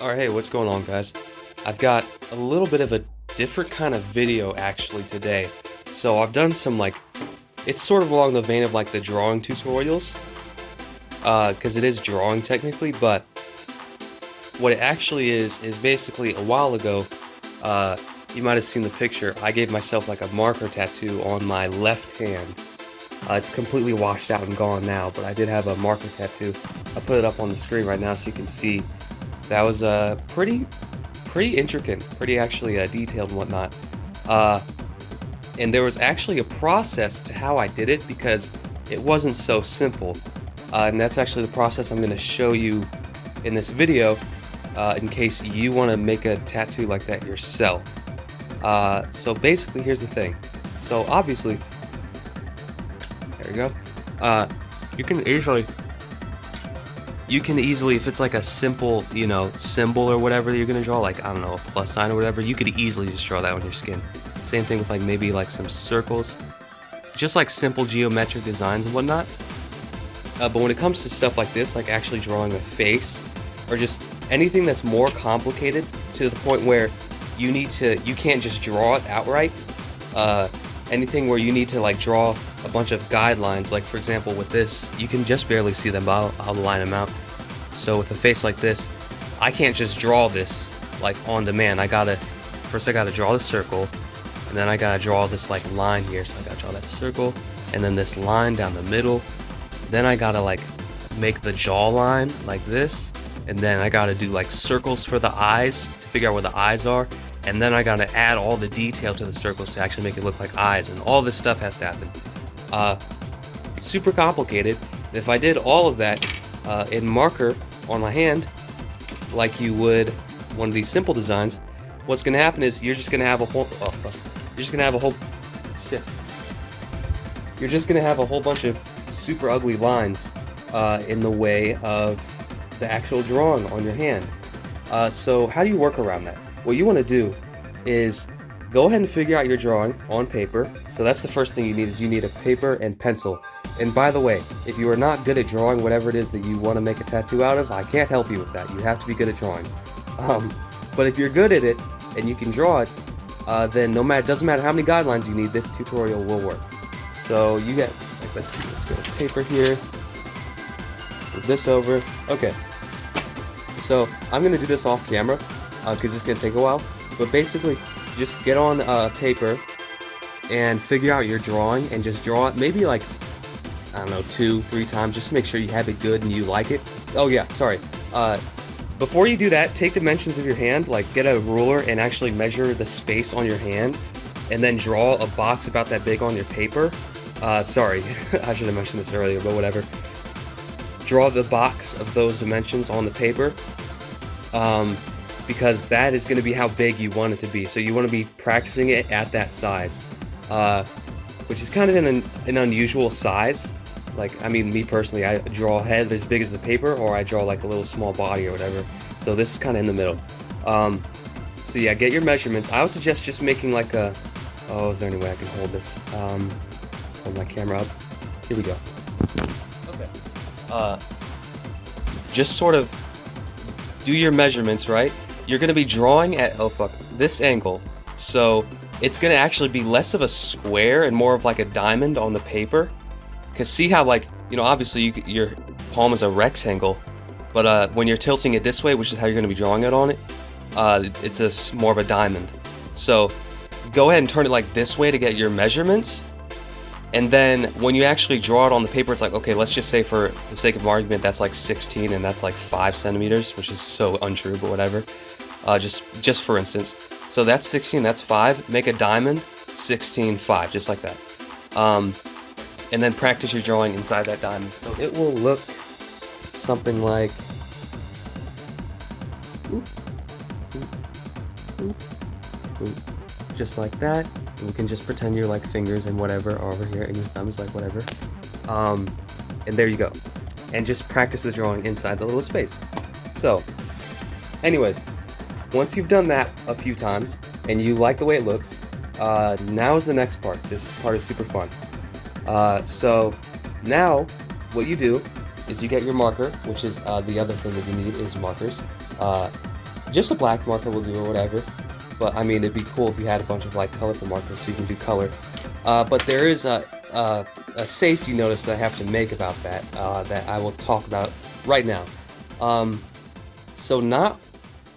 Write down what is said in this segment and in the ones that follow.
Alright, hey, what's going on, guys? I've got a little bit of a different kind of video actually today. So I've done some it's sort of along the vein of like the drawing tutorials, because it is drawing technically, but what it actually is basically a while ago, you might have seen the picture, I gave myself like a marker tattoo on my left hand. It's completely washed out and gone now, but I did have a marker tattoo. I'll put it up on the screen right now so you can see. That was pretty intricate, pretty actually detailed and whatnot. And there was actually a process to how I did it because it wasn't so simple. And that's actually the process I'm going to show you in this video in case you want to make a tattoo like that yourself. So basically, here's the thing. So obviously, there we go. You can easily, if it's like a simple, symbol or whatever that you're gonna draw, like, I don't know, a plus sign or whatever, you could easily just draw that on your skin. Same thing with like maybe like some circles, just like simple geometric designs and whatnot. But when it comes to stuff like this, like actually drawing a face, or just anything that's more complicated to the point where you can't just draw it outright. Anything where you need to like draw a bunch of guidelines, like for example with this, you can just barely see them, but I'll line them out. So with a face like this, I can't just draw this like on demand. First I gotta draw the circle, and then I gotta draw this like line here. So I gotta draw that circle, and then this line down the middle. Then I gotta like make the jawline like this, and then I gotta do like circles for the eyes to figure out where the eyes are. And then I gotta add all the detail to the circles to actually make it look like eyes, and all this stuff has to happen. Super complicated. If I did all of that in marker on my hand, like you would one of these simple designs, what's gonna happen is you're just gonna have a whole bunch of super ugly lines in the way of the actual drawing on your hand. So how do you work around that? What you want to do is go ahead and figure out your drawing on paper. So that's the first thing you need, is you need a paper and pencil. And by the way, if you are not good at drawing whatever it is that you want to make a tattoo out of, I can't help you with that. You have to be good at drawing. But if you're good at it and you can draw it, then it doesn't matter how many guidelines you need, this tutorial will work. So you get, like, let's go to paper here. Move this over. Okay. So I'm gonna do this off camera, because it's going to take a while, but basically just get on paper and figure out your drawing and just draw it maybe like, I don't know, 2-3 times, just to make sure you have it good and you like it. Oh yeah, sorry. Before you do that, take dimensions of your hand, like get a ruler and actually measure the space on your hand, and then draw a box about that big on your paper. Sorry, I should have mentioned this earlier, but whatever. Draw the box of those dimensions on the paper. Because that is going to be how big you want it to be. So you want to be practicing it at that size, which is kind of an unusual size. Like, I mean, me personally, I draw a head as big as the paper, or I draw like a little small body or whatever. So this is kind of in the middle. So yeah, get your measurements. I would suggest just making like a, is there any way I can hold this? Hold my camera up. Here we go. Okay. Just sort of do your measurements, right? You're going to be drawing at, this angle. So it's going to actually be less of a square and more of like a diamond on the paper. Because see how, like, obviously your palm is a rectangle, but when you're tilting it this way, which is how you're going to be drawing it on it, it's more of a diamond. So go ahead and turn it like this way to get your measurements. And then when you actually draw it on the paper, it's like, okay, let's just say for the sake of argument, that's like 16 and that's like 5 centimeters, which is so untrue, but whatever. Just for instance. So that's 16, that's 5. Make a diamond, 16, 5, just like that. And then practice your drawing inside that diamond. So it will look something like, just like that. And you can just pretend your like fingers and whatever are over here, and your thumbs like whatever. And there you go. And just practice the drawing inside the little space. So, anyways, once you've done that a few times and you like the way it looks, now is the next part. This part is super fun. So now what you do is you get your marker, which is the other thing that you need is markers. just a black marker will do or whatever. But I mean, it'd be cool if you had a bunch of like colorful markers so you can do color. But there is a safety notice that I have to make about that, that I will talk about right now. So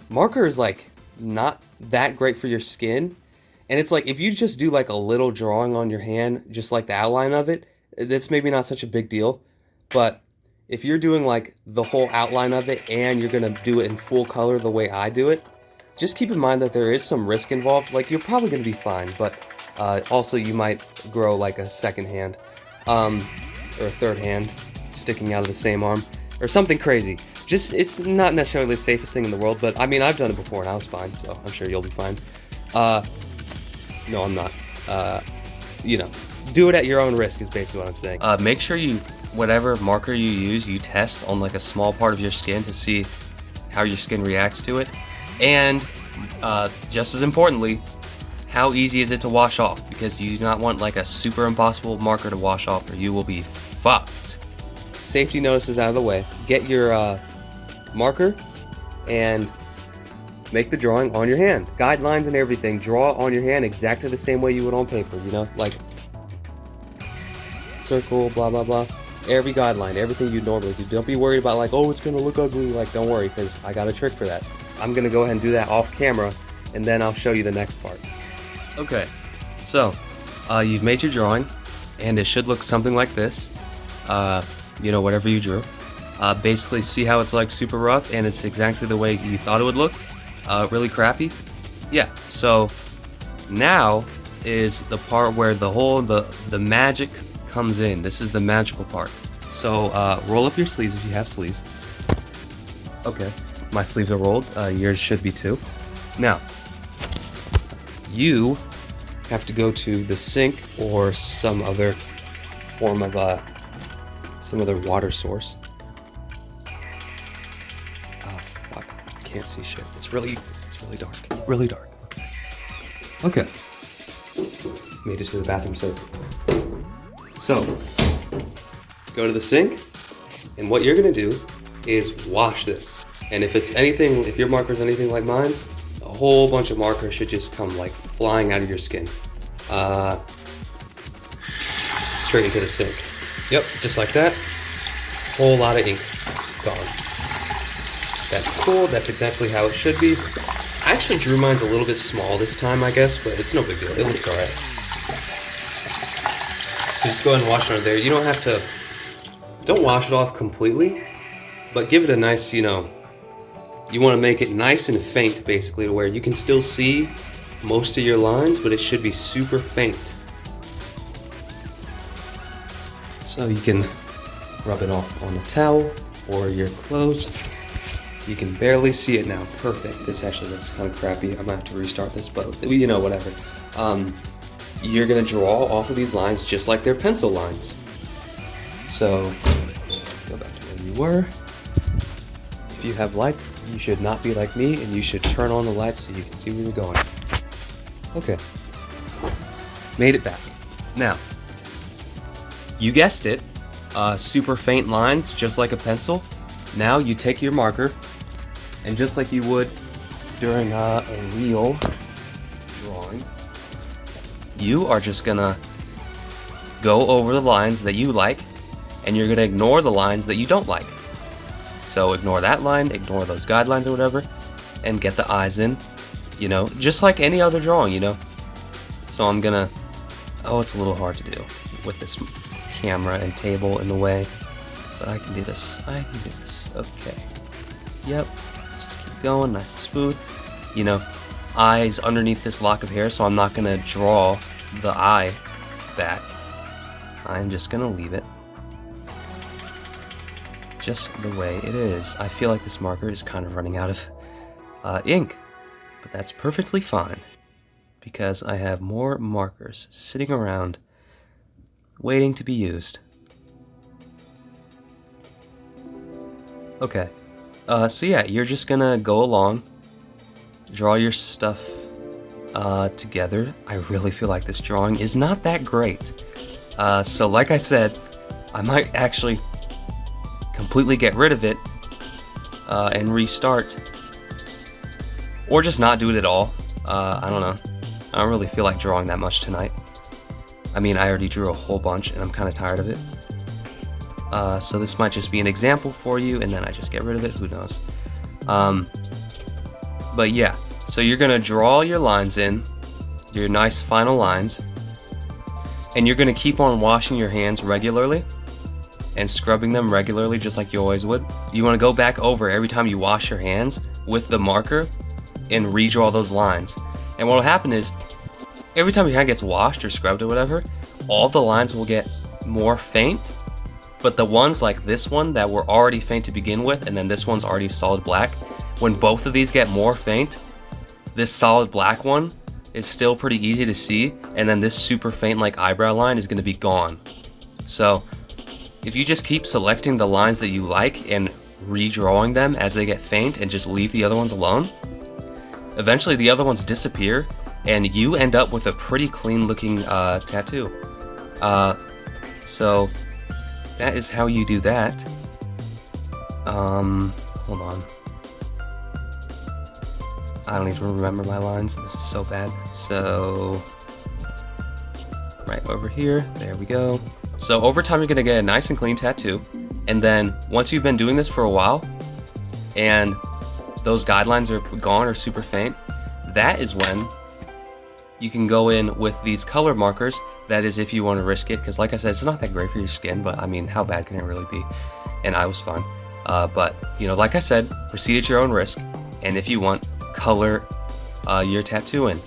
marker is like not that great for your skin, and it's like if you just do like a little drawing on your hand, just like the outline of it, that's maybe not such a big deal. But if you're doing like the whole outline of it and you're gonna do it in full color the way I do it, just keep in mind that there is some risk involved. Like, you're probably gonna be fine, but also you might grow like a second hand, or a third hand sticking out of the same arm, or something crazy. Just, it's not necessarily the safest thing in the world, but I mean, I've done it before and I was fine, so I'm sure you'll be fine. No, I'm not. You know, do it at your own risk is basically what I'm saying. Make sure whatever marker you use, you test on like a small part of your skin to see how your skin reacts to it. And just as importantly, how easy is it to wash off? Because you do not want like a super impossible marker to wash off, or you will be fucked. Safety notices out of the way. Get your marker and make the drawing on your hand. Guidelines and everything. Draw on your hand exactly the same way you would on paper, you know? Like, circle, blah, blah, blah. Every guideline, everything you normally do. Don't be worried about like, oh, it's gonna look ugly. Like, don't worry, because I got a trick for that. I'm gonna go ahead and do that off camera, and then I'll show you the next part. Okay, so you've made your drawing, and it should look something like this. You know, whatever you drew. Basically, see how it's like super rough, and it's exactly the way you thought it would look. Really crappy. Yeah. So now is the part where the magic comes in. This is the magical part. So roll up your sleeves if you have sleeves. Okay. My sleeves are rolled. Yours should be too. Now, you have to go to the sink or some other form of some other water source. Oh fuck! Can't see shit. It's really dark. Really dark. Okay. Made it to the bathroom safe. So, go to the sink, and what you're gonna do is wash this. And if your marker is anything like mine, a whole bunch of markers should just come like flying out of your skin. Straight into the sink. Yep, just like that. Whole lot of ink gone. That's cool, that's exactly how it should be. I actually drew mine a little bit small this time, I guess, but it's no big deal, it looks alright. So just go ahead and wash it under there. You don't wash it off completely, but give it a nice, you want to make it nice and faint, basically, to where you can still see most of your lines, but it should be super faint. So you can rub it off on a towel or your clothes. You can barely see it now. Perfect. This actually looks kind of crappy. I'm gonna have to restart this, but whatever. You're gonna draw off of these lines just like they're pencil lines. So go back to where you were. If you have lights, you should not be like me, and you should turn on the lights so you can see where you're going. Okay. Made it back. Now, you guessed it, super faint lines, just like a pencil. Now you take your marker, and just like you would during a real drawing, you are just gonna go over the lines that you like, and you're gonna ignore the lines that you don't like. So ignore that line, ignore those guidelines or whatever, and get the eyes in, just like any other drawing, So I'm gonna, it's a little hard to do with this camera and table in the way, but I can do this. Okay. Yep. Just keep going, nice and smooth. Eyes underneath this lock of hair, so I'm not gonna draw the eye back. I'm just gonna leave it just the way it is. I feel like this marker is kind of running out of ink, but that's perfectly fine because I have more markers sitting around waiting to be used. Okay, so yeah, you're just gonna go along, draw your stuff together. I really feel like this drawing is not that great. So like I said, I might actually completely get rid of it and restart or just not do it at all. I don't know. I don't really feel like drawing that much tonight. I mean, I already drew a whole bunch and I'm kind of tired of it. So this might just be an example for you, and then I just get rid of it, who knows. But yeah, so you're gonna draw your lines in, your nice final lines, and you're gonna keep on washing your hands regularly and scrubbing them regularly just like you always would. You wanna go back over every time you wash your hands with the marker and redraw those lines. And what'll happen is, every time your hand gets washed or scrubbed or whatever, all the lines will get more faint, but the ones like this one that were already faint to begin with, and then this one's already solid black, when both of these get more faint, this solid black one is still pretty easy to see, and then this super faint like eyebrow line is going to be gone. So if you just keep selecting the lines that you like and redrawing them as they get faint and just leave the other ones alone, eventually the other ones disappear and you end up with a pretty clean looking tattoo. So that is how you do that. Hold on. I don't even remember my lines. This is so bad. So right over here, there we go. So over time you're gonna get a nice and clean tattoo, and then once you've been doing this for a while and those guidelines are gone or super faint, that is when you can go in with these color markers. That is if you want to risk it, because like I said, it's not that great for your skin, but I mean, how bad can it really be? And I was fine. But you know, like I said, proceed at your own risk, and if you want, color your tattoo in,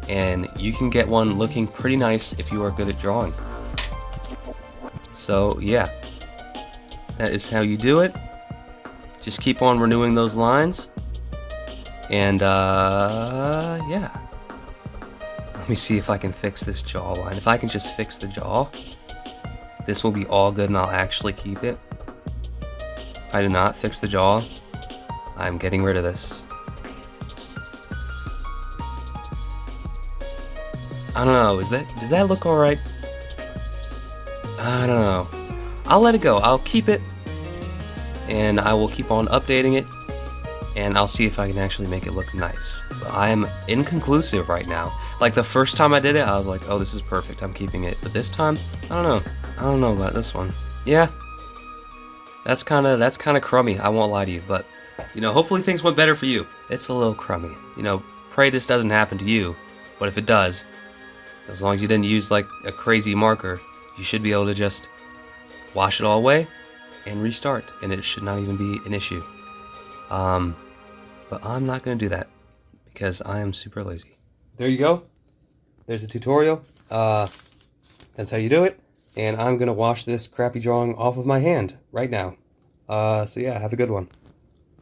and you can get one looking pretty nice if you are good at drawing. So yeah, that is how you do it. Just keep on renewing those lines, and yeah. Let me see if I can fix this jawline. If I can just fix the jaw, this will be all good and I'll actually keep it. If I do not fix the jaw, I'm getting rid of this. I don't know, does that look alright? I don't know. I'll let it go. I'll keep it, and I will keep on updating it, and I'll see if I can actually make it look nice. But I am inconclusive right now. Like the first time I did it, I was like, oh, this is perfect, I'm keeping it. But this time, I don't know. I don't know about this one. Yeah, that's kind of crummy, I won't lie to you. But, you know, hopefully things went better for you. It's a little crummy. You know, pray this doesn't happen to you. But if it does, as long as you didn't use like a crazy marker, you should be able to just wash it all away and restart, and it should not even be an issue. But I'm not going to do that because I am super lazy. There you go. There's a tutorial. That's how you do it. And I'm going to wash this crappy drawing off of my hand right now. So yeah, have a good one.